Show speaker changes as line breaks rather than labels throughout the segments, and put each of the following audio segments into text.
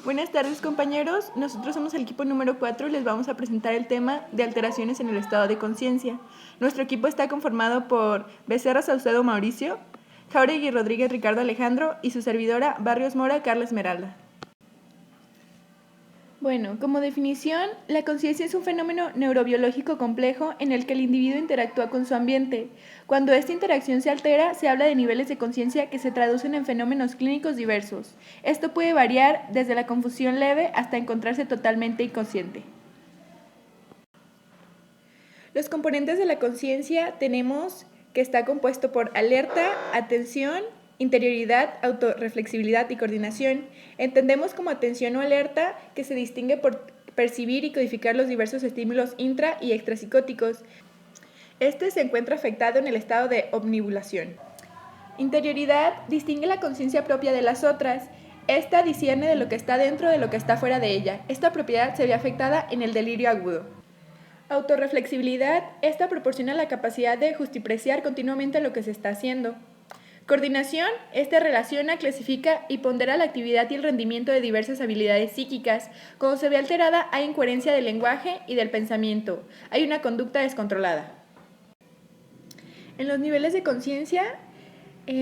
Buenas tardes, compañeros. Nosotros somos el equipo número 4 y les vamos a presentar el tema de alteraciones en el estado de conciencia. Nuestro equipo está conformado por Becerra Saucedo Mauricio, Jauregui Rodríguez Ricardo Alejandro y su servidora Barrios Mora Carla Esmeralda. Bueno, como definición, la conciencia es un fenómeno neurobiológico complejo en el que el individuo interactúa con su ambiente. Cuando esta interacción se altera, se habla de niveles de conciencia que se traducen en fenómenos clínicos diversos. Esto puede variar desde la confusión leve hasta encontrarse totalmente inconsciente. Los componentes de la conciencia tenemos que está compuesto por alerta, atención, interioridad, autorreflexibilidad y coordinación. Entendemos como atención o alerta que se distingue por percibir y codificar los diversos estímulos intra- y extrapsicóticos. Este se encuentra afectado en el estado de omnibulación. Interioridad distingue la conciencia propia de las otras. Esta discierne de lo que está dentro de lo que está fuera de ella. Esta propiedad se ve afectada en el delirio agudo. Autorreflexibilidad, esta proporciona la capacidad de justipreciar continuamente lo que se está haciendo. Coordinación, esta relaciona, clasifica y pondera la actividad y el rendimiento de diversas habilidades psíquicas. Cuando se ve alterada, hay incoherencia del lenguaje y del pensamiento. Hay una conducta descontrolada. En los niveles de conciencia,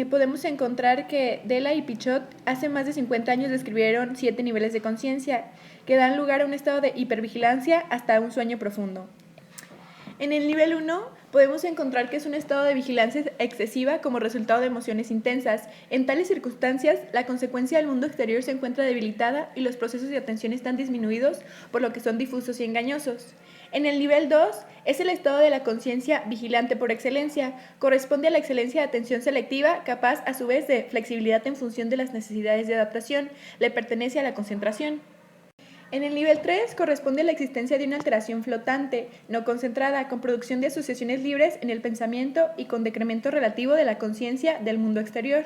podemos encontrar que Della y Pichot hace más de 50 años describieron 7 niveles de conciencia, que dan lugar a un estado de hipervigilancia hasta un sueño profundo. En el nivel 1 podemos encontrar que es un estado de vigilancia excesiva como resultado de emociones intensas. En tales circunstancias, la consecuencia del mundo exterior se encuentra debilitada y los procesos de atención están disminuidos, por lo que son difusos y engañosos. En el nivel 2 es el estado de la conciencia vigilante por excelencia. Corresponde a la excelencia de atención selectiva, capaz a su vez de flexibilidad en función de las necesidades de adaptación. Le pertenece a la concentración. En el nivel 3 corresponde a la existencia de una alteración flotante, no concentrada, con producción de asociaciones libres en el pensamiento y con decremento relativo de la conciencia del mundo exterior.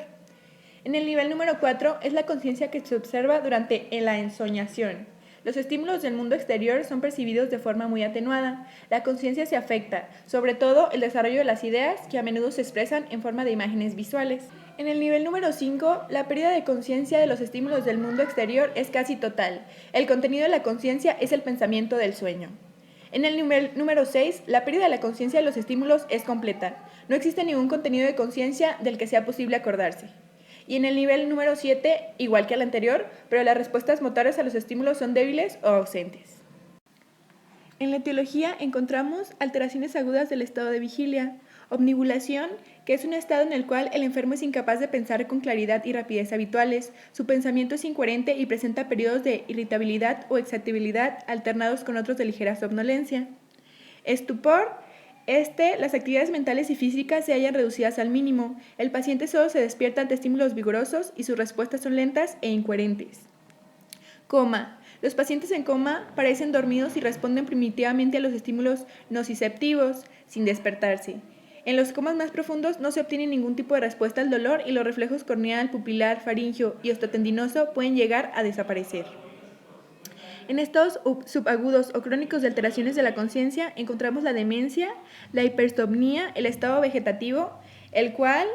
En el nivel número 4 es la conciencia que se observa durante la ensoñación. Los estímulos del mundo exterior son percibidos de forma muy atenuada. La conciencia se afecta, sobre todo el desarrollo de las ideas, que a menudo se expresan en forma de imágenes visuales. En el nivel número 5, la pérdida de conciencia de los estímulos del mundo exterior es casi total. El contenido de la conciencia es el pensamiento del sueño. En el nivel número 6, la pérdida de la conciencia de los estímulos es completa. No existe ningún contenido de conciencia del que sea posible acordarse. Y en el nivel número 7, igual que al anterior, pero las respuestas motoras a los estímulos son débiles o ausentes. En la etiología encontramos alteraciones agudas del estado de vigilia, omnibulación, que es un estado en el cual el enfermo es incapaz de pensar con claridad y rapidez habituales, su pensamiento es incoherente y presenta periodos de irritabilidad o excitabilidad alternados con otros de ligera somnolencia. Estupor, las actividades mentales y físicas se hallan reducidas al mínimo. El paciente solo se despierta ante estímulos vigorosos y sus respuestas son lentas e incoherentes. Coma. Los pacientes en coma parecen dormidos y responden primitivamente a los estímulos nociceptivos, sin despertarse. En los comas más profundos no se obtiene ningún tipo de respuesta al dolor y los reflejos corneal, pupilar, faríngeo y ostotendinoso pueden llegar a desaparecer. En estados subagudos o crónicos de alteraciones de la conciencia encontramos la demencia, la hipersomnia, el estado vegetativo, el cual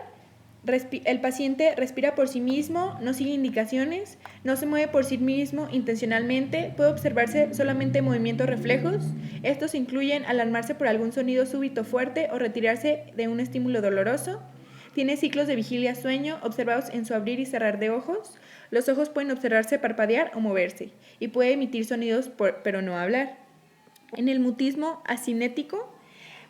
el paciente respira por sí mismo, no sigue indicaciones, no se mueve por sí mismo intencionalmente, puede observarse solamente movimientos reflejos. Estos incluyen alarmarse por algún sonido súbito fuerte o retirarse de un estímulo doloroso. Tiene ciclos de vigilia-sueño observados en su abrir y cerrar de ojos. Los ojos pueden observarse parpadear o moverse y puede emitir sonidos pero no hablar. En el mutismo asinético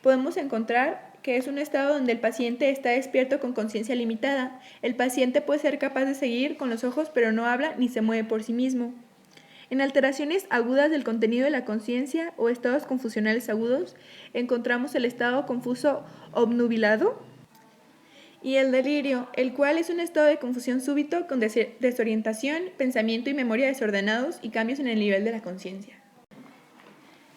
podemos encontrar que es un estado donde el paciente está despierto con conciencia limitada. El paciente puede ser capaz de seguir con los ojos pero no habla ni se mueve por sí mismo. En alteraciones agudas del contenido de la conciencia o estados confusionales agudos encontramos el estado confuso obnubilado y el delirio, el cual es un estado de confusión súbito con desorientación, pensamiento y memoria desordenados y cambios en el nivel de la conciencia.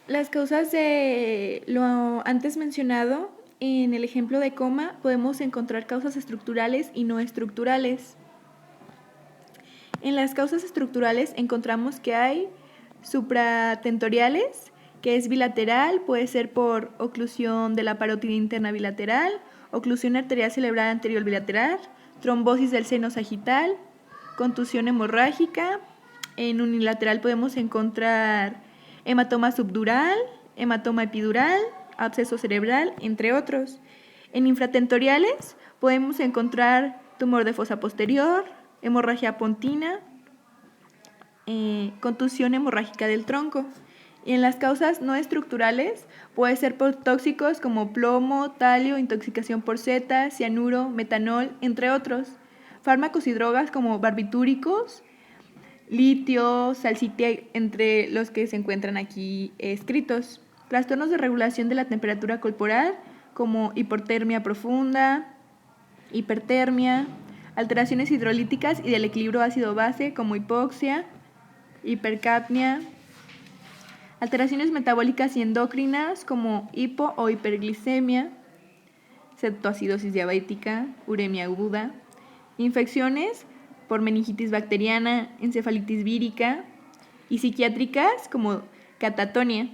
Las causas de lo antes mencionado, en el ejemplo de coma, podemos encontrar causas estructurales y no estructurales. En las causas estructurales encontramos que hay supratentoriales, que es bilateral, puede ser por oclusión de la parótida interna bilateral, oclusión arterial cerebral anterior bilateral, trombosis del seno sagital, contusión hemorrágica, En unilateral podemos encontrar hematoma subdural, hematoma epidural, absceso cerebral, entre otros. En infratentoriales podemos encontrar tumor de fosa posterior, hemorragia pontina, contusión hemorrágica del tronco. Y en las causas no estructurales puede ser por tóxicos como plomo, talio, intoxicación por zeta, cianuro, metanol, entre otros. Fármacos y drogas como barbitúricos, litio, salcitia, entre los que se encuentran aquí escritos. Trastornos de regulación de la temperatura corporal como hipotermia profunda, hipertermia, alteraciones hidrolíticas y del equilibrio ácido-base como hipoxia, hipercapnia, alteraciones metabólicas y endocrinas como hipo o hiperglicemia, cetoacidosis diabética, uremia aguda, infecciones por meningitis bacteriana, encefalitis vírica y psiquiátricas como catatonia.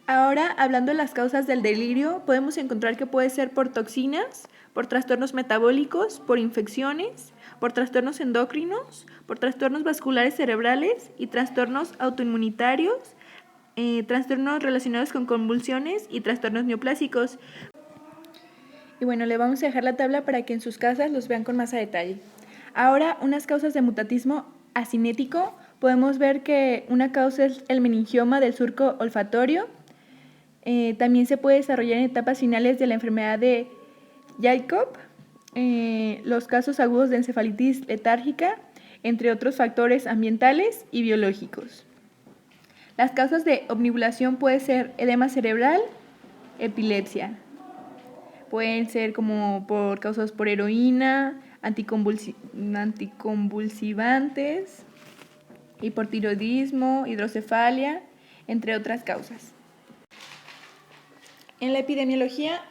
Ahora, hablando de las causas del delirio, podemos encontrar que puede ser por toxinas, por trastornos metabólicos, por infecciones, por trastornos endocrinos, por trastornos vasculares cerebrales y trastornos autoinmunitarios, trastornos relacionados con convulsiones y trastornos neoplásicos. Y bueno, le vamos a dejar la tabla para que en sus casas los vean con más a detalle. Ahora, unas causas de mutatismo acinético. Podemos ver que una causa es el meningioma del surco olfatorio. También se puede desarrollar en etapas finales de la enfermedad de Jacob, los casos agudos de encefalitis letárgica, entre otros factores ambientales y biológicos. Las causas de obnubulación pueden ser edema cerebral, epilepsia. Pueden ser como por causados por heroína, anticonvulsivantes, hipotiroidismo, hidrocefalia, entre otras causas. En la epidemiología,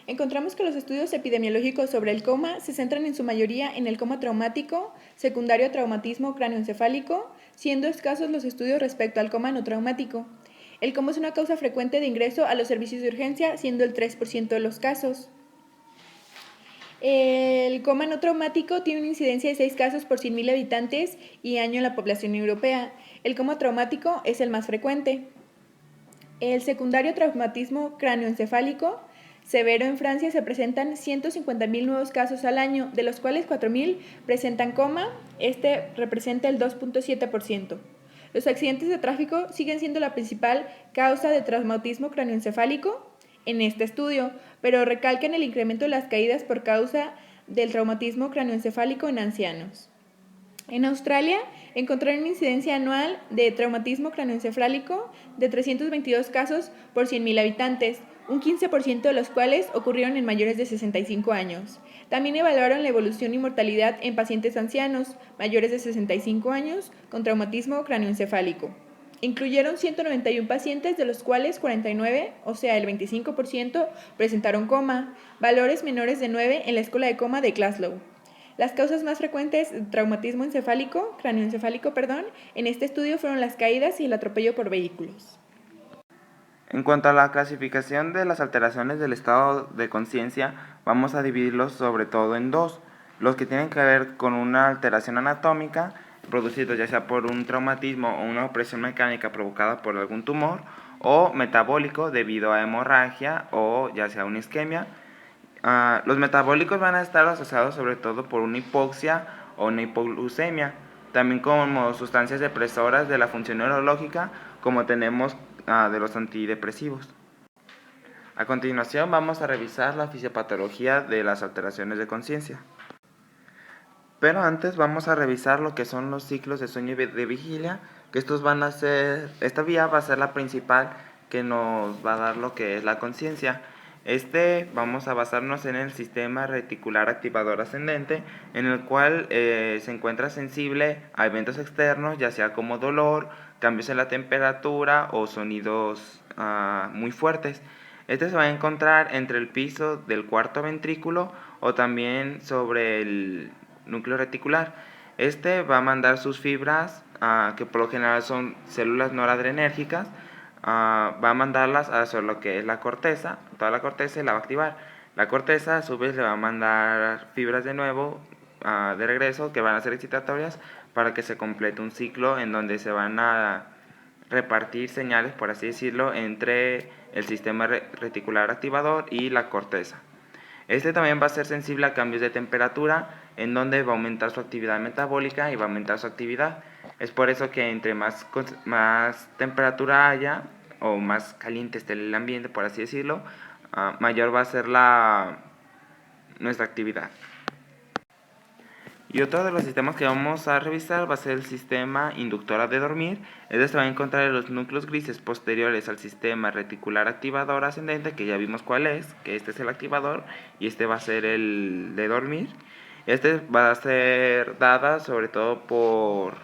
encontramos que los estudios epidemiológicos sobre el coma se centran en su mayoría en el coma traumático, secundario a traumatismo cráneoencefálico, siendo escasos los estudios respecto al coma no traumático. El coma es una causa frecuente de ingreso a los servicios de urgencia, siendo el 3% de los casos. El coma no traumático tiene una incidencia de 6 casos por 100.000 habitantes y año en la población europea. El coma traumático es el más frecuente. El secundario traumatismo cráneoencefálico severo en Francia se presentan 150.000 nuevos casos al año, de los cuales 4.000 presentan coma, este representa el 2.7%. Los accidentes de tráfico siguen siendo la principal causa de traumatismo cráneoencefálico en este estudio, pero recalcan el incremento de las caídas por causa del traumatismo cráneoencefálico en ancianos. En Australia, encontraron una incidencia anual de traumatismo cráneoencefálico de 322 casos por 100.000 habitantes, un 15% de los cuales ocurrieron en mayores de 65 años. También evaluaron la evolución y mortalidad en pacientes ancianos mayores de 65 años con traumatismo cráneoencefálico. Incluyeron 191 pacientes, de los cuales 49, o sea el 25%, presentaron coma, valores menores de 9 en la escuela de coma de Glasgow. Las causas más frecuentes de traumatismo cráneoencefálico, en este estudio fueron las caídas y el atropello por vehículos.
En cuanto a la clasificación de las alteraciones del estado de conciencia, vamos a dividirlos sobre todo en dos: los que tienen que ver con una alteración anatómica, producidos ya sea por un traumatismo o una opresión mecánica provocada por algún tumor, o metabólico debido a hemorragia o ya sea una isquemia. Los metabólicos van a estar asociados sobre todo por una hipoxia o una hipoglucemia, también como sustancias depresoras de la función neurológica, como tenemos de los antidepresivos. A continuación vamos a revisar la fisiopatología de las alteraciones de conciencia. Pero antes vamos a revisar lo que son los ciclos de sueño y de vigilia, que esta vía va a ser la principal que nos va a dar lo que es la conciencia. Vamos a basarnos en el sistema reticular activador ascendente, en el cual se encuentra sensible a eventos externos, ya sea como dolor, cambios en la temperatura o sonidos muy fuertes. Se va a encontrar entre el piso del cuarto ventrículo o también sobre el núcleo reticular. Va a mandar sus fibras, que por lo general son células noradrenérgicas, va a mandarlas hacia lo que es la corteza, toda la corteza, y la va a activar. La corteza a su vez le va a mandar fibras de nuevo de regreso, que van a ser excitatorias, para que se complete un ciclo en donde se van a repartir señales, por así decirlo, entre el sistema reticular activador y la corteza. Este también va a ser sensible a cambios de temperatura, en donde va a aumentar su actividad metabólica y va a aumentar su actividad. Es por eso que entre más temperatura haya, o más caliente esté el ambiente, por así decirlo, mayor va a ser nuestra actividad. Y otro de los sistemas que vamos a revisar va a ser el sistema inductora de dormir. Este se va a encontrar en los núcleos grises posteriores al sistema reticular activador ascendente, que ya vimos cuál es, que este es el activador y este va a ser el de dormir. Este va a ser dada sobre todo por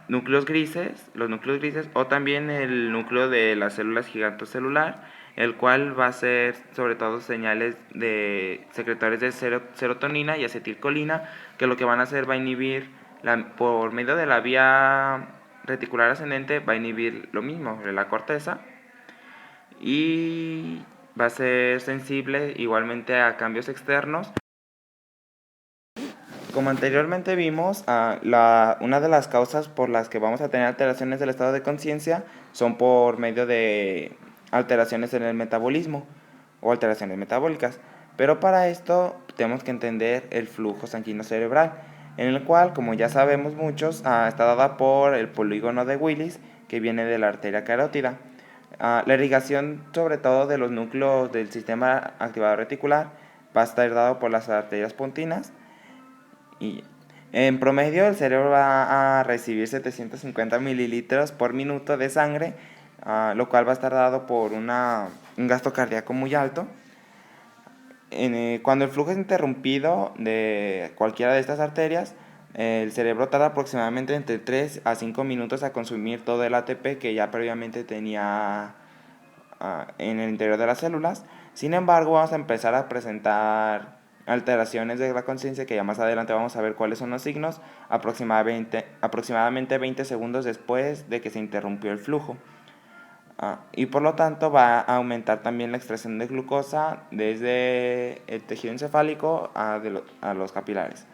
núcleos grises, los núcleos grises, o también el núcleo de las células gigantocelular, el cual va a ser sobre todo señales de secretores de serotonina y acetilcolina, que lo que van a hacer va a inhibir, por medio de la vía reticular ascendente, va a inhibir lo mismo, la corteza, y va a ser sensible igualmente a cambios externos. Como anteriormente vimos, una de las causas por las que vamos a tener alteraciones del estado de conciencia son por medio de alteraciones en el metabolismo o alteraciones metabólicas. Pero para esto tenemos que entender el flujo sanguíneo cerebral, en el cual, como ya sabemos muchos, está dada por el polígono de Willis, que viene de la arteria carótida. La irrigación, sobre todo de los núcleos del sistema activador reticular, va a estar dado por las arterias pontinas. Y en promedio el cerebro va a recibir 750 mililitros por minuto de sangre, lo cual va a estar dado por un gasto cardíaco muy alto. Cuando el flujo es interrumpido de cualquiera de estas arterias, el cerebro tarda aproximadamente entre 3 a 5 minutos a consumir todo el ATP que ya previamente tenía en el interior de las células. Sin embargo, vamos a empezar a presentar alteraciones de la conciencia, que ya más adelante vamos a ver cuáles son los signos, aproximadamente 20 segundos después de que se interrumpió el flujo. Y por lo tanto va a aumentar también la extracción de glucosa desde el tejido encefálico a los capilares.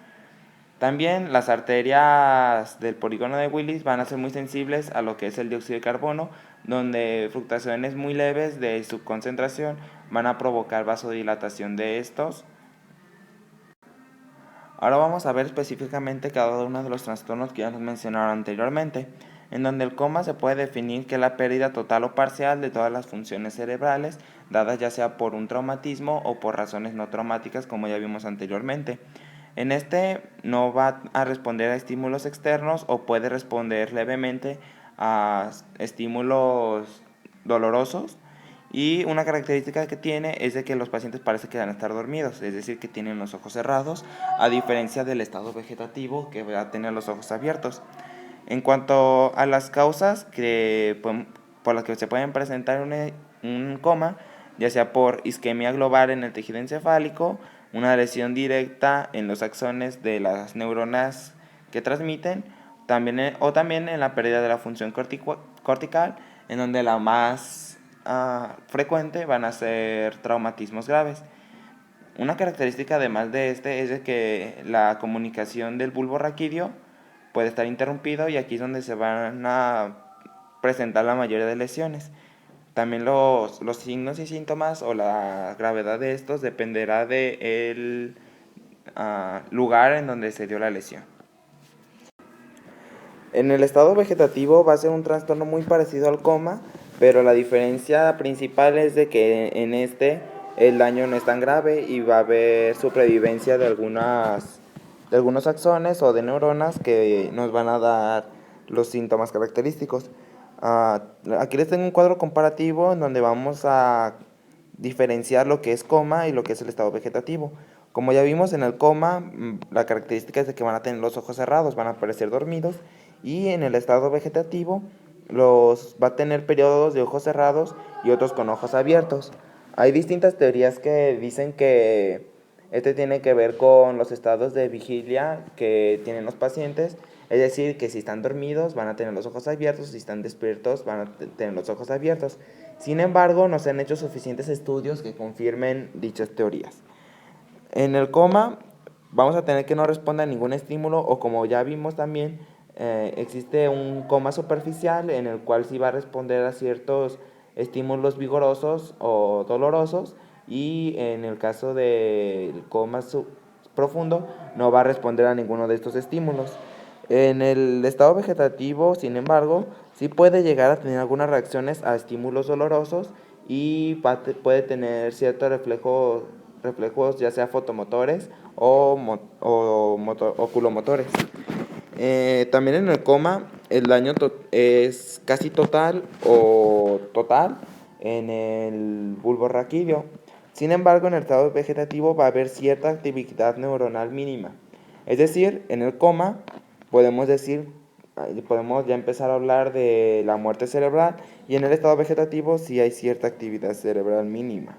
También las arterias del polígono de Willis van a ser muy sensibles a lo que es el dióxido de carbono, donde fluctuaciones muy leves de su concentración van a provocar vasodilatación de estos. Ahora vamos a ver específicamente cada uno de los trastornos que ya nos mencionaron anteriormente, en donde el coma se puede definir que es la pérdida total o parcial de todas las funciones cerebrales, dadas ya sea por un traumatismo o por razones no traumáticas, como ya vimos anteriormente. En este no va a responder a estímulos externos o puede responder levemente a estímulos dolorosos, y una característica que tiene es de que los pacientes parece que van a estar dormidos, es decir, que tienen los ojos cerrados, a diferencia del estado vegetativo, que va a tener los ojos abiertos. En cuanto a las causas por las que se pueden presentar un coma, ya sea por isquemia global en el tejido encefálico, una lesión directa en los axones de las neuronas que transmiten, o también en la pérdida de la función cortical, en donde la más frecuente van a ser traumatismos graves. Una característica además de es de que la comunicación del bulbo raquídeo puede estar interrumpido, y aquí es donde se van a presentar la mayoría de lesiones. También los signos y síntomas o la gravedad de estos dependerá del lugar en donde se dio la lesión. En el estado vegetativo va a ser un trastorno muy parecido al coma, pero la diferencia principal es de que en el daño no es tan grave y va a haber supervivencia de algunos axones o de neuronas que nos van a dar los síntomas característicos. Aquí les tengo un cuadro comparativo en donde vamos a diferenciar lo que es coma y lo que es el estado vegetativo. Como ya vimos, en el coma, la característica es de que van a tener los ojos cerrados, van a parecer dormidos, y en el estado vegetativo va a tener periodos de ojos cerrados y otros con ojos abiertos. Hay distintas teorías que dicen que este tiene que ver con los estados de vigilia que tienen los pacientes, es decir, que si están dormidos van a tener los ojos abiertos, si están despiertos van a tener los ojos abiertos. Sin embargo, no se han hecho suficientes estudios que confirmen dichas teorías. En el coma vamos a tener que no responda a ningún estímulo, o como ya vimos también, existe un coma superficial en el cual sí va a responder a ciertos estímulos vigorosos o dolorosos, y en el caso del coma profundo no va a responder a ninguno de estos estímulos. En el estado vegetativo, sin embargo, sí puede llegar a tener algunas reacciones a estímulos dolorosos, y puede tener ciertos reflejos ya sea fotomotores o oculomotores. También en el coma el daño es casi total o total en el bulbo raquídeo. Sin embargo, en el estado vegetativo va a haber cierta actividad neuronal mínima. Es decir, en el coma podemos ya empezar a hablar de la muerte cerebral, y en el estado vegetativo sí hay cierta actividad cerebral mínima.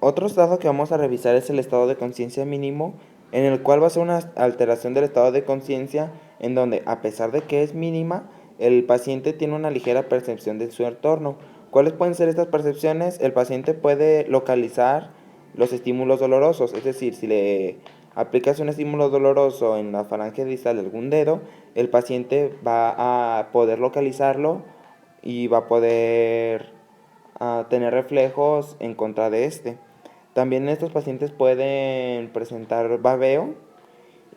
Otro estado que vamos a revisar es el estado de conciencia mínimo, en el cual va a ser una alteración del estado de conciencia en donde, a pesar de que es mínima, el paciente tiene una ligera percepción de su entorno. ¿Cuáles pueden ser estas percepciones? El paciente puede localizar los estímulos dolorosos, es decir, si le aplicas un estímulo doloroso en la falange distal de algún dedo, el paciente va a poder localizarlo y va a poder tener reflejos en contra de este. También estos pacientes pueden presentar babeo,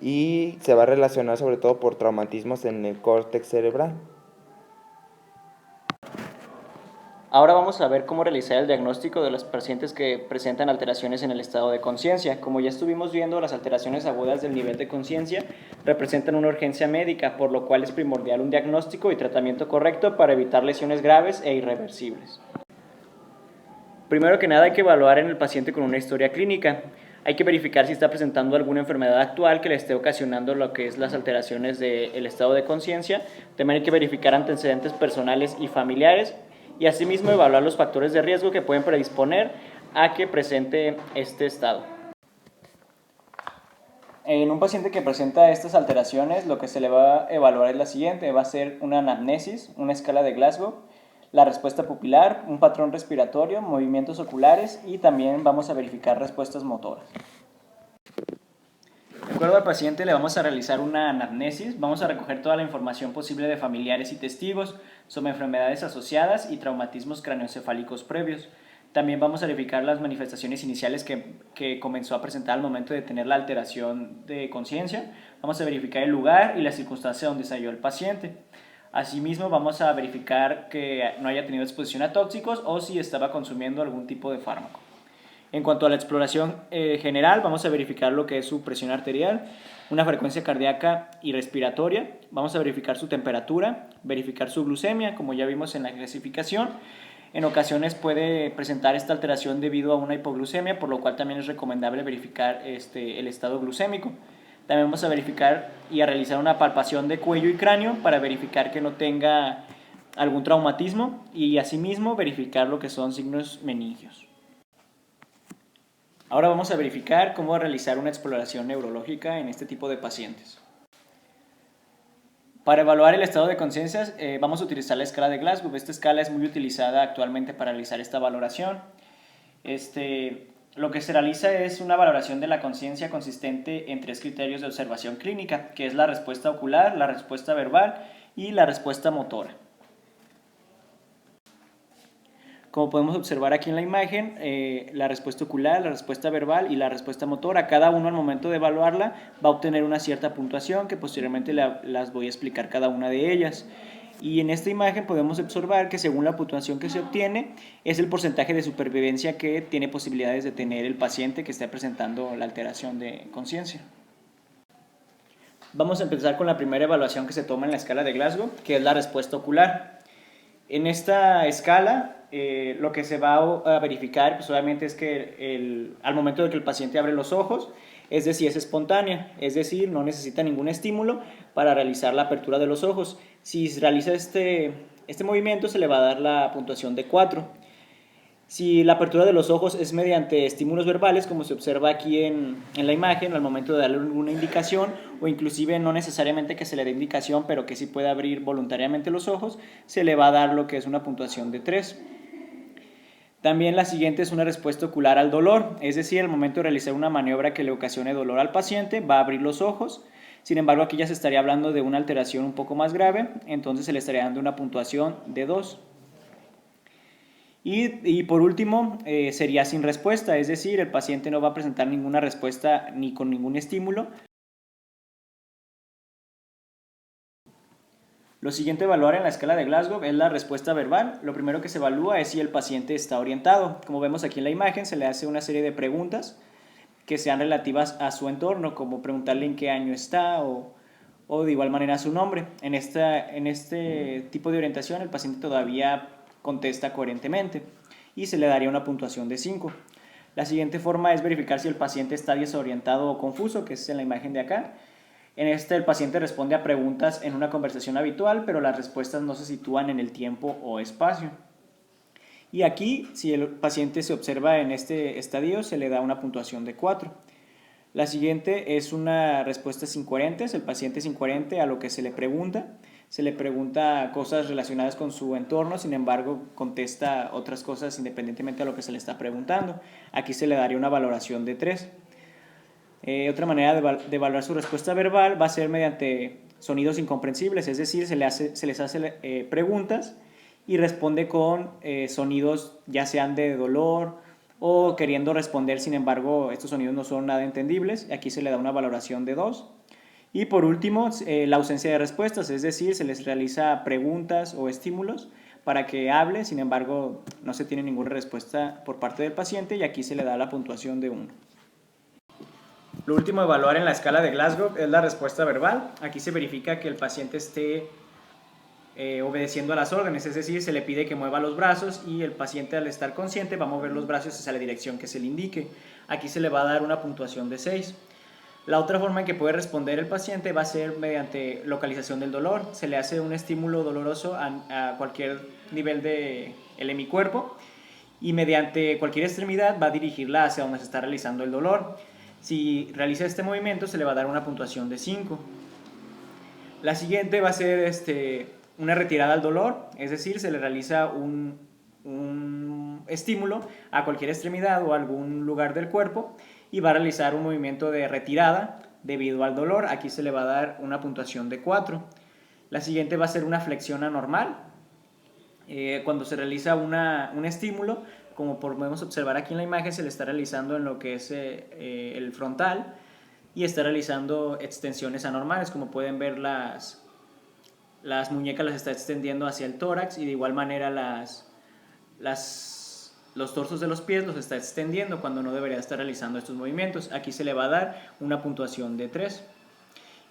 y se va a relacionar sobre todo por traumatismos en el córtex cerebral.
Ahora vamos a ver cómo realizar el diagnóstico de los pacientes que presentan alteraciones en el estado de conciencia. Como ya estuvimos viendo, las alteraciones agudas del nivel de conciencia representan una urgencia médica, por lo cual es primordial un diagnóstico y tratamiento correcto para evitar lesiones graves e irreversibles. Primero que nada, hay que evaluar en el paciente con una historia clínica. Hay que verificar si está presentando alguna enfermedad actual que le esté ocasionando lo que es las alteraciones del estado de conciencia. También hay que verificar antecedentes personales y familiares, y asimismo evaluar los factores de riesgo que pueden predisponer a que presente este estado. En un paciente que presenta estas alteraciones, lo que se le va a evaluar es la siguiente: va a ser una anamnesis, una escala de Glasgow, la respuesta pupilar, un patrón respiratorio, movimientos oculares, y también vamos a verificar respuestas motoras. De acuerdo al paciente, le vamos a realizar una anamnesis. Vamos a recoger toda la información posible de familiares y testigos sobre enfermedades asociadas y traumatismos craneoencefálicos previos. También vamos a verificar las manifestaciones iniciales que comenzó a presentar al momento de tener la alteración de conciencia. Vamos a verificar el lugar y la circunstancia donde se halló el paciente. Asimismo, vamos a verificar que no haya tenido exposición a tóxicos o si estaba consumiendo algún tipo de fármaco. En cuanto a la exploración general, vamos a verificar lo que es su presión arterial, una frecuencia cardíaca y respiratoria. Vamos a verificar su temperatura, verificar su glucemia, como ya vimos en la clasificación. En ocasiones puede presentar esta alteración debido a una hipoglucemia, por lo cual también es recomendable verificar el estado glucémico. También vamos a verificar y a realizar una palpación de cuello y cráneo para verificar que no tenga algún traumatismo, y asimismo verificar lo que son signos meningios. Ahora vamos a verificar cómo realizar una exploración neurológica en este tipo de pacientes. Para evaluar el estado de conciencia vamos a utilizar la escala de Glasgow. Esta escala es muy utilizada actualmente para realizar esta valoración. Lo que se realiza es una valoración de la conciencia consistente en 3 criterios de observación clínica, que es la respuesta ocular, la respuesta verbal y la respuesta motora. Como podemos observar aquí en la imagen, la respuesta ocular, la respuesta verbal y la respuesta motora, cada uno al momento de evaluarla va a obtener una cierta puntuación, que posteriormente las voy a explicar cada una de ellas. Y en esta imagen podemos observar que según la puntuación que se obtiene es el porcentaje de supervivencia que tiene posibilidades de tener el paciente que esté presentando la alteración de conciencia. Vamos a empezar con la primera evaluación que se toma en la escala de Glasgow, que es la respuesta ocular. En esta escala lo que se va a verificar pues obviamente es que al momento de que el paciente abre los ojos es de si es espontánea, es decir, no necesita ningún estímulo para realizar la apertura de los ojos. Si realiza este movimiento se le va a dar la puntuación de 4. Si la apertura de los ojos es mediante estímulos verbales, como se observa aquí en la imagen, al momento de darle alguna indicación, o inclusive no necesariamente que se le dé indicación, pero que sí puede abrir voluntariamente los ojos, se le va a dar lo que es una puntuación de 3. También la siguiente es una respuesta ocular al dolor, es decir, al momento de realizar una maniobra que le ocasione dolor al paciente, va a abrir los ojos. Sin embargo, aquí ya se estaría hablando de una alteración un poco más grave, entonces se le estaría dando una puntuación de 2. Y por último, sería sin respuesta, es decir, el paciente no va a presentar ninguna respuesta ni con ningún estímulo. Lo siguiente a evaluar en la escala de Glasgow es la respuesta verbal. Lo primero que se evalúa es si el paciente está orientado. Como vemos aquí en la imagen, se le hace una serie de preguntas que sean relativas a su entorno, como preguntarle en qué año está o de igual manera su nombre. En este tipo de orientación el paciente todavía contesta coherentemente y se le daría una puntuación de 5. La siguiente forma es verificar si el paciente está desorientado o confuso, que es en la imagen de acá. En el paciente responde a preguntas en una conversación habitual, pero las respuestas no se sitúan en el tiempo o espacio. Y aquí, si el paciente se observa en este estadio, se le da una puntuación de 4. La siguiente es una respuesta incoherente. El paciente es incoherente a lo que se le pregunta. Se le pregunta cosas relacionadas con su entorno, sin embargo, contesta otras cosas independientemente a lo que se le está preguntando. Aquí se le daría una valoración de 3. Otra manera de evaluar su respuesta verbal va a ser mediante sonidos incomprensibles, es decir, se les hace preguntas y responde con sonidos ya sean de dolor o queriendo responder, sin embargo, estos sonidos no son nada entendibles. Aquí se le da una valoración de 2. Y por último, la ausencia de respuestas, es decir, se les realiza preguntas o estímulos para que hable, sin embargo, no se tiene ninguna respuesta por parte del paciente y aquí se le da la puntuación de 1. Lo último a evaluar en la escala de Glasgow es la respuesta verbal. Aquí se verifica que el paciente esté obedeciendo a las órdenes, es decir, se le pide que mueva los brazos y el paciente, al estar consciente, va a mover los brazos hacia la dirección que se le indique. Aquí se le va a dar una puntuación de 6. La otra forma en que puede responder el paciente va a ser mediante localización del dolor. Se le hace un estímulo doloroso a cualquier nivel del hemicuerpo y mediante cualquier extremidad va a dirigirla hacia donde se está realizando el dolor. Si realiza este movimiento se le va a dar una puntuación de 5. La siguiente va a ser una retirada al dolor, es decir, se le realiza un estímulo a cualquier extremidad o algún lugar del cuerpo y va a realizar un movimiento de retirada debido al dolor. Aquí se le va a dar una puntuación de 4. La siguiente va a ser una flexión anormal. Cuando se realiza un estímulo, como podemos observar aquí en la imagen, se le está realizando en lo que es el frontal y está realizando extensiones anormales. Como pueden ver, las muñecas las está extendiendo hacia el tórax y de igual manera los torsos de los pies los está extendiendo cuando no debería estar realizando estos movimientos. Aquí se le va a dar una puntuación de 3.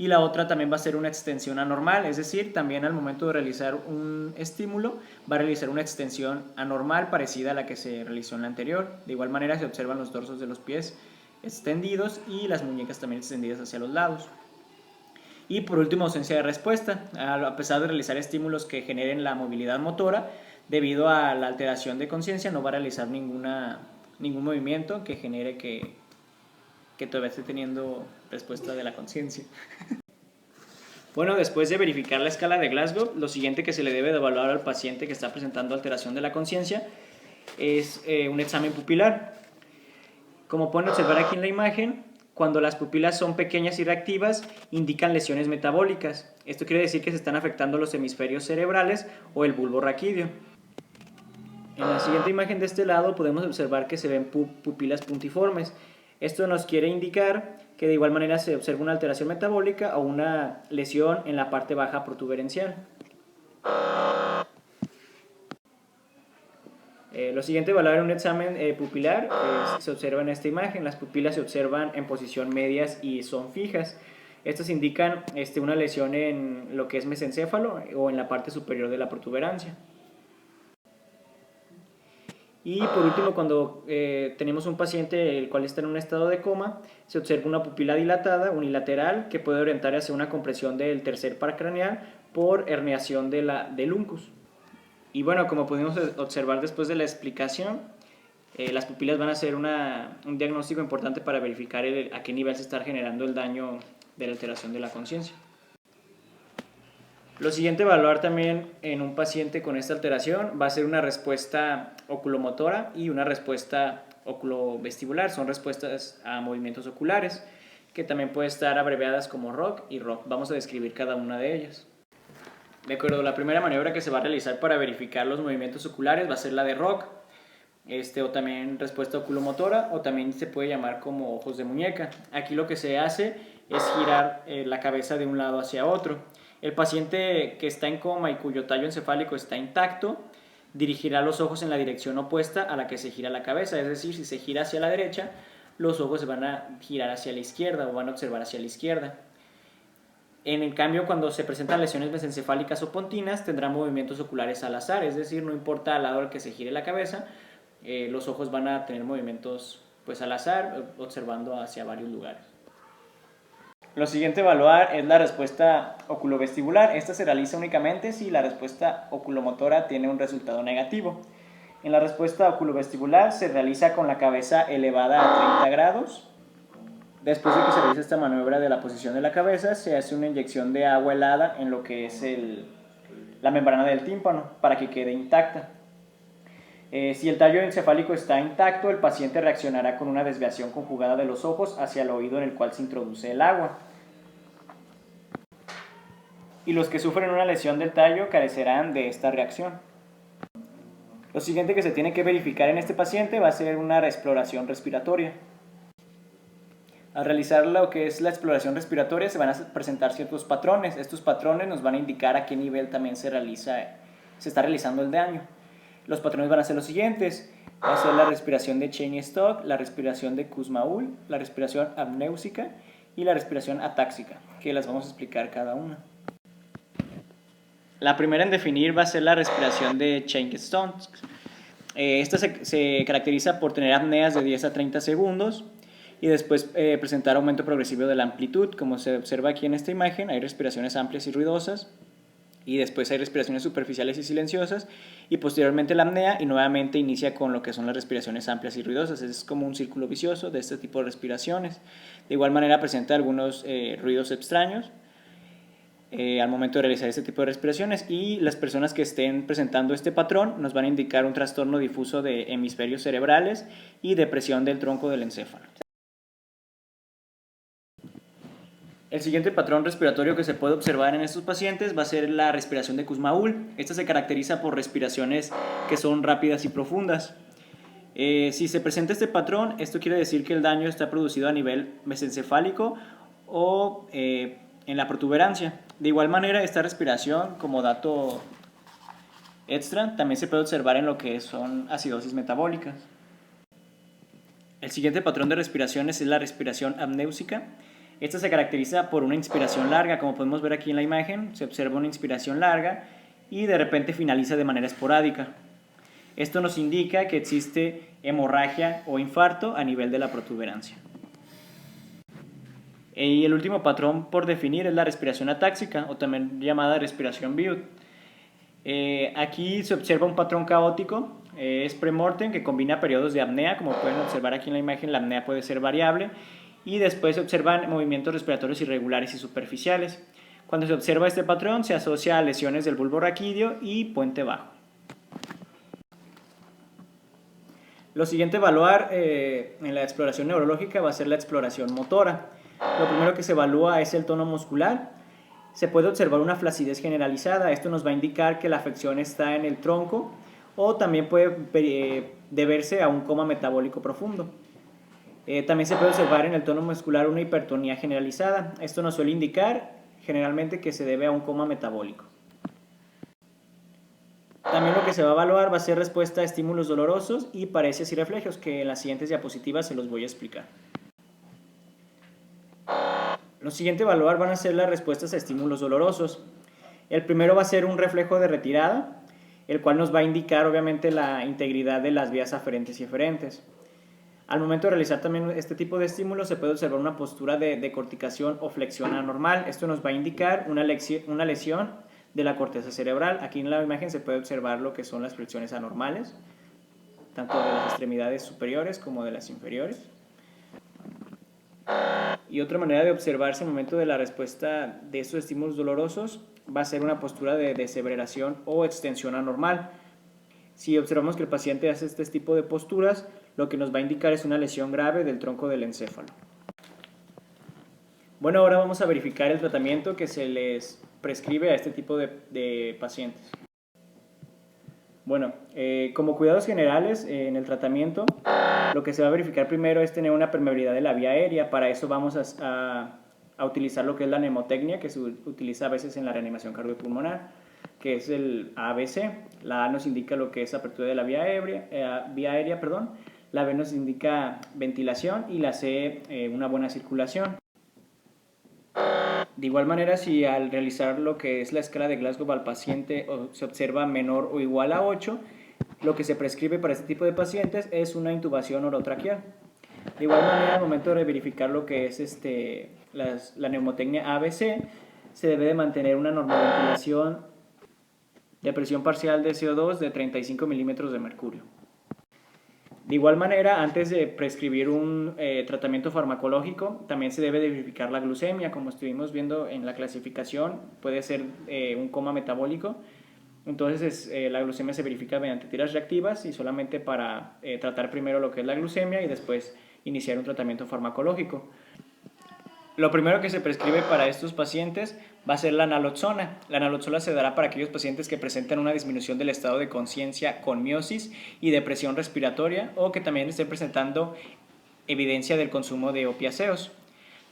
Y la otra también va a ser una extensión anormal, es decir, también al momento de realizar un estímulo va a realizar una extensión anormal parecida a la que se realizó en la anterior. De igual manera se observan los torsos de los pies extendidos y las muñecas también extendidas hacia los lados. Y por último, ausencia de respuesta. A pesar de realizar estímulos que generen la movilidad motora, debido a la alteración de conciencia no va a realizar ningún movimiento que genere que todavía esté teniendo respuesta de la conciencia. Bueno, después de verificar la escala de Glasgow, lo siguiente que se le debe de evaluar al paciente que está presentando alteración de la conciencia es un examen pupilar. Como pueden observar aquí en la imagen, cuando las pupilas son pequeñas y reactivas, indican lesiones metabólicas. Esto quiere decir que se están afectando los hemisferios cerebrales o el bulbo raquídeo. En la siguiente imagen de este lado podemos observar que se ven pupilas puntiformes. Esto nos quiere indicar que de igual manera se observa una alteración metabólica o una lesión en la parte baja protuberencial. Lo siguiente, evaluar un examen pupilar, se observa en esta imagen. Las pupilas se observan en posición medias y son fijas. Estas indican una lesión en lo que es mesencéfalo o en la parte superior de la protuberancia. Y por último, cuando tenemos un paciente el cual está en un estado de coma, se observa una pupila dilatada unilateral que puede orientar hacia una compresión del tercer par craneal por herniación del uncus. Y bueno, como pudimos observar después de la explicación, las pupilas van a ser un diagnóstico importante para verificar a qué nivel se está generando el daño de la alteración de la conciencia. Lo siguiente a evaluar también en un paciente con esta alteración va a ser una respuesta oculomotora y una respuesta oculovestibular. Son respuestas a movimientos oculares que también pueden estar abreviadas como ROC y ROC. Vamos a describir cada una de ellas. De acuerdo, la primera maniobra que se va a realizar para verificar los movimientos oculares va a ser la de ROC, o también respuesta oculomotora, o también se puede llamar como ojos de muñeca. Aquí lo que se hace es girar la cabeza de un lado hacia otro. El paciente que está en coma y cuyo tallo encefálico está intacto dirigirá los ojos en la dirección opuesta a la que se gira la cabeza, es decir, si se gira hacia la derecha, los ojos se van a girar hacia la izquierda o van a observar hacia la izquierda. En el cambio, cuando se presentan lesiones mesencefálicas o pontinas, tendrán movimientos oculares al azar, es decir, no importa al lado al que se gire la cabeza, los ojos van a tener movimientos pues al azar, observando hacia varios lugares. Lo siguiente a evaluar es la respuesta oculovestibular. Esta se realiza únicamente si la respuesta oculomotora tiene un resultado negativo. En la respuesta oculovestibular se realiza con la cabeza elevada a 30 grados. Después de que se realiza esta maniobra de la posición de la cabeza, se hace una inyección de agua helada en lo que es la membrana del tímpano para que quede intacta. Si el tallo encefálico está intacto, el paciente reaccionará con una desviación conjugada de los ojos hacia el oído en el cual se introduce el agua. Y los que sufren una lesión del tallo carecerán de esta reacción. Lo siguiente que se tiene que verificar en este paciente va a ser una exploración respiratoria. Al realizar lo que es la exploración respiratoria se van a presentar ciertos patrones. Estos patrones nos van a indicar a qué nivel también se está realizando el daño. Los patrones van a ser los siguientes. Va a ser la respiración de Cheyne-Stokes, la respiración de Kussmaul, la respiración apnéusica y la respiración atáxica, que las vamos a explicar cada una. La primera en definir va a ser la respiración de Cheyne-Stokes. Esta se caracteriza por tener apneas de 10 a 30 segundos y después presentar aumento progresivo de la amplitud. Como se observa aquí en esta imagen, hay respiraciones amplias y ruidosas, y después hay respiraciones superficiales y silenciosas, y posteriormente la apnea, y nuevamente inicia con lo que son las respiraciones amplias y ruidosas. Es como un círculo vicioso de este tipo de respiraciones. De igual manera presenta algunos ruidos extraños al momento de realizar este tipo de respiraciones, y las personas que estén presentando este patrón nos van a indicar un trastorno difuso de hemisferios cerebrales y depresión del tronco del encéfalo. El siguiente patrón respiratorio que se puede observar en estos pacientes va a ser la respiración de Kussmaul. Esta se caracteriza por respiraciones que son rápidas y profundas. Si se presenta este patrón, esto quiere decir que el daño está producido a nivel mesencefálico o en la protuberancia. De igual manera, esta respiración, como dato extra, también se puede observar en lo que son acidosis metabólicas. El siguiente patrón de respiraciones es la respiración apnéusica. Esta se caracteriza por una inspiración larga, como podemos ver aquí en la imagen, se observa una inspiración larga y de repente finaliza de manera esporádica. Esto nos indica que existe hemorragia o infarto a nivel de la protuberancia. Y el último patrón por definir es la respiración atáxica, o también llamada respiración Biot. Aquí se observa un patrón caótico, es premortem, que combina periodos de apnea. Como pueden observar aquí en la imagen, la apnea puede ser variable, y después se observan movimientos respiratorios irregulares y superficiales. Cuando se observa este patrón, se asocia a lesiones del bulbo raquídeo y puente bajo. Lo siguiente a evaluar en la exploración neurológica va a ser la exploración motora. Lo primero que se evalúa es el tono muscular. Se puede observar una flacidez generalizada. Esto nos va a indicar que la afección está en el tronco, o también puede deberse a un coma metabólico profundo. También se puede observar en el tono muscular una hipertonía generalizada. Esto nos suele indicar generalmente que se debe a un coma metabólico. También lo que se va a evaluar va a ser respuesta a estímulos dolorosos y parecias y reflejos, que en las siguientes diapositivas se los voy a explicar. Lo siguiente a evaluar van a ser las respuestas a estímulos dolorosos. El primero va a ser un reflejo de retirada, el cual nos va a indicar obviamente la integridad de las vías aferentes y eferentes. Al momento de realizar también este tipo de estímulos se puede observar una postura de decorticación o flexión anormal. Esto nos va a indicar una lesión de la corteza cerebral. Aquí en la imagen se puede observar lo que son las flexiones anormales, tanto de las extremidades superiores como de las inferiores. Y otra manera de observarse el momento de la respuesta de estos estímulos dolorosos va a ser una postura de desebreración o extensión anormal. Si observamos que el paciente hace este tipo de posturas, lo que nos va a indicar es una lesión grave del tronco del encéfalo. Bueno, ahora vamos a verificar el tratamiento que se les prescribe a este tipo de pacientes. Bueno, como cuidados generales en el tratamiento, lo que se va a verificar primero es tener una permeabilidad de la vía aérea. Para eso vamos a utilizar lo que es la mnemotecnia, que se utiliza a veces en la reanimación cardiopulmonar, que es el ABC. La A nos indica lo que es apertura de la vía aérea, la B nos indica ventilación y la C una buena circulación. De igual manera, si al realizar lo que es la escala de Glasgow al paciente se observa menor o igual a 8, lo que se prescribe para este tipo de pacientes es una intubación orotraqueal. De igual manera, al momento de verificar lo que es la neumotecnia ABC, se debe de mantener una normoventilación de presión parcial de CO2 de 35 milímetros de mercurio. De igual manera, antes de prescribir un tratamiento farmacológico, también se debe de verificar la glucemia. Como estuvimos viendo en la clasificación, puede ser un coma metabólico. Entonces, la glucemia se verifica mediante tiras reactivas y solamente para tratar primero lo que es la glucemia y después iniciar un tratamiento farmacológico. Lo primero que se prescribe para estos pacientes va a ser la naloxona. La naloxona se dará para aquellos pacientes que presentan una disminución del estado de conciencia con miosis y depresión respiratoria o que también estén presentando evidencia del consumo de opiáceos.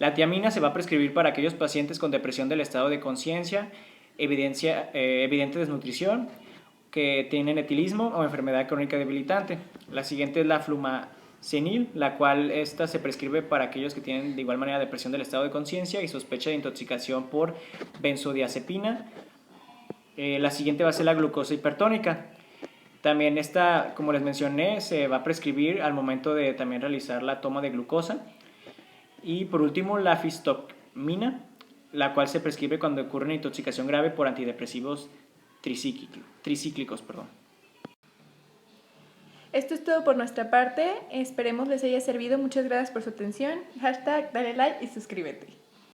La tiamina se va a prescribir para aquellos pacientes con depresión del estado de conciencia, evidente desnutrición, que tienen etilismo o enfermedad crónica debilitante. La siguiente es la flumacenil, la cual se prescribe para aquellos que tienen de igual manera depresión del estado de conciencia y sospecha de intoxicación por benzodiazepina. La siguiente va a ser la glucosa hipertónica. También esta, como les mencioné, se va a prescribir al momento de también realizar la toma de glucosa. Y por último, la fistomina, la cual se prescribe cuando ocurre una intoxicación grave por antidepresivos tricíclicos.
Esto es todo por nuestra parte. Esperemos les haya servido. Muchas gracias por su atención. #, dale like y suscríbete.